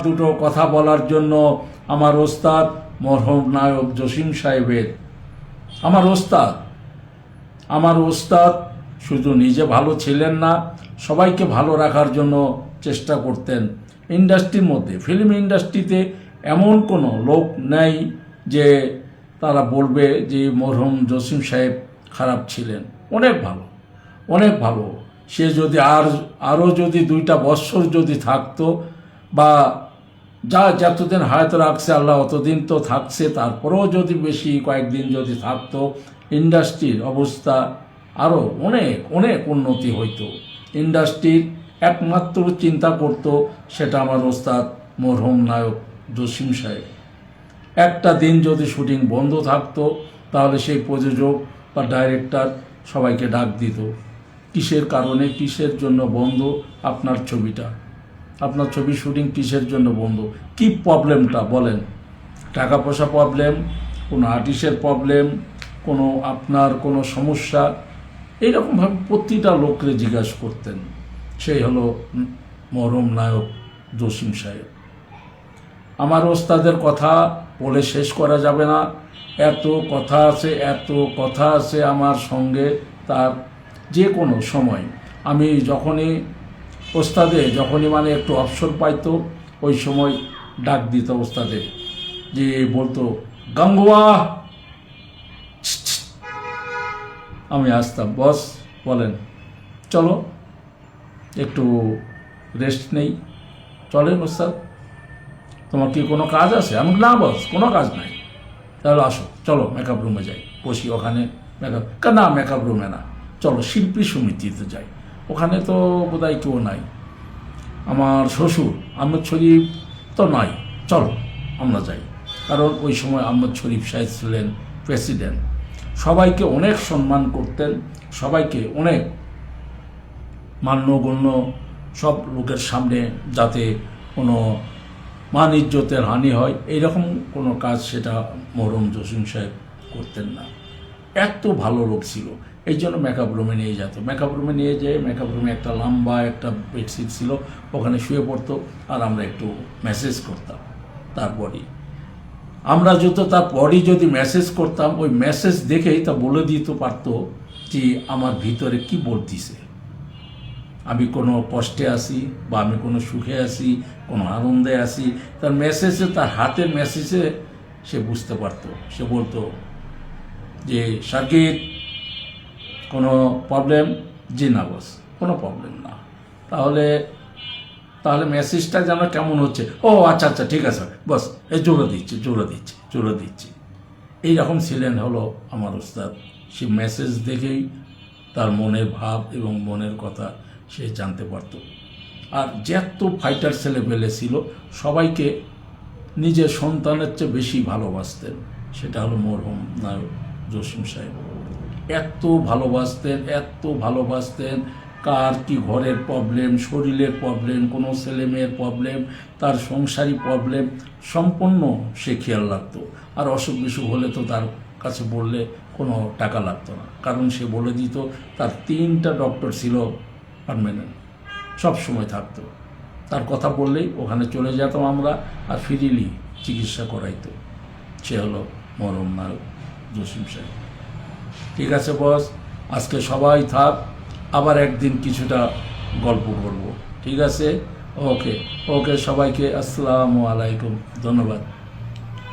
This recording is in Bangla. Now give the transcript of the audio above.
দুটো কথা বলার জন্য আমার ওস্তাদ মরহুম নায়ক জসিম সাহেবের। আমার ওস্তাদ শুধু নিজে ভালো ছিলেন না, সবাইকে ভালো রাখার জন্য চেষ্টা করতেন। ইন্ডাস্ট্রির মধ্যে, ফিল্ম ইন্ডাস্ট্রিতে এমন কোনো লোক নেই যে তারা বলবে যে মরহুম জসিম সাহেব খারাপ ছিলেন। অনেক ভালো। সে যদি আরও যদি 2টা বৎসর যদি থাকতো, বা যতদিন হায়াত রাখছে আল্লাহ অতদিন তো থাকছে, তারপরেও যদি বেশি কয়েকদিন যদি থাকতো, ইন্ডাস্ট্রির অবস্থা আরও অনেক উন্নতি হইতো। ইন্ডাস্ট্রির একমাত্র চিন্তা করত সেটা আমার ওস্তাদ মরহুম নায়ক জসিম সাহেব। একটা দিন যদি শুটিং বন্ধ থাকতো, তাহলে সেই প্রযোজক বা ডাইরেক্টর সবাইকে ডাক দিত, কিসের কারণে, কিসের জন্য বন্ধ আপনার ছবিটা, আপনার ছবি শুটিং কিসের জন্য বন্ধ, কি প্রবলেমটা বলেন। টাকা পয়সা প্রবলেম, কোনো আর্টিস্টের প্রবলেম, কোনো আপনার কোনো সমস্যা, এইরকমভাবে প্রতিটা লোককে জিজ্ঞাসা করতেন। সেই হলো মরহুম নায়ক জসিম সাহেব। আমার ওস্তাদের কথা বলে শেষ করা যাবে না, এত কথা আছে আমার সঙ্গে। তার যে কোনো সময় আমি যখনই মানে একটু অবসর পাইতো, ওই সময় ডাক দিত ওস্তাদে, যে বলতো গাঙ্গুয়া, আমি আসতাম, বস বলেন চলো একটু রেস্ট নেই, চলেন ওস্তাদ, তোমার কি কোনো কাজ আছে? আমি না বস, কোনো কাজ নাই। তাহলে আসো, চলো মেকআপ রুমে যাই, বসি ওখানে না মেকআপ রুমে না, চলো শিল্পী সমিতিতে যাই, ওখানে তো বোধহয় কেউ নাই, আমার শ্বশুর আহমদ শরীফ তো নাই, চলো আমরা যাই। কারণ ওই সময় আহমদ শরীফ সাহেব ছিলেন প্রেসিডেন্ট, সবাইকে অনেক সম্মান করতেন, সবাইকে অনেক মান্যগণ্য সব লোকের সামনে যাতে কোনো মান ইজ্জতের হানি হয় এইরকম কোনো কাজ সেটা মরহুম জসিম সাহেব করতেন না। এত ভালো লোক ছিল, এই জন্য মেকআপ রুমে নিয়ে যেত। মেকআপ রুমে নিয়ে যেয়ে মেকআপ রুমে একটা লম্বা একটা বেডশিট ছিল, ওখানে শুয়ে পড়তো, আর আমরা একটু মেসেজ করতাম তার বডি। আমরা তার বডি যদি মেসেজ করতাম, ওই মেসেজ দেখেই তা বলে দিতে পারতো যে আমার ভিতরে কি বলতিছে, আমি কোনো কষ্টে আছি বা আমি কোনো সুখে আছি, কোনো আনন্দে আছি। তার মেসেজে, তার হাতের মেসেজে সে বুঝতে পারতো। সে বলতো যে শাকিব কোনো প্রবলেম? জি না বস, কোনো প্রবলেম না। তাহলে মেসেজটা যেন কেমন হচ্ছে, ও আচ্ছা ঠিক আছে বস, এই জোরে দিচ্ছি। এইরকম ছিলেন হলো আমার ওস্তাদ। সে মেসেজ দেখেই তার মনের ভাব এবং মনের কথা সে জানতে পারত। আর যত ফাইটার ছেলেপেলে ছিল সবাইকে নিজের সন্তানের চেয়ে বেশি ভালোবাসতেন, সেটা হলো মরহুম নায়ক জসিম সাহেব। এত ভালোবাসতেন, কার কি ঘরের প্রবলেম, শরীরের প্রবলেম, কোনো ছেলে মেয়ের প্রবলেম, তার সংসারী প্রবলেম, সম্পূর্ণ সে খেয়াল রাখতো। আর অসুখ বিসুখ হলে তো তার কাছে বললে কোনো টাকা লাগতো না, কারণ সে বলে দিত তার 3টা ডক্টর ছিল পার্মানেন্ট, সব সময় থাকতো। তার কথা বললেই ওখানে চলে যেতাম আমরা, আর ফ্রিলি চিকিৎসা করাইতো। সে হলো মরহুম নায়ক জসিম সাহেব। ঠিক আছে বস, আজকে সবাই থাক, আবার একদিন কিছুটা গল্প করব, ঠিক আছে? ওকে সবাইকে আসসালামু আলাইকুম, ধন্যবাদ।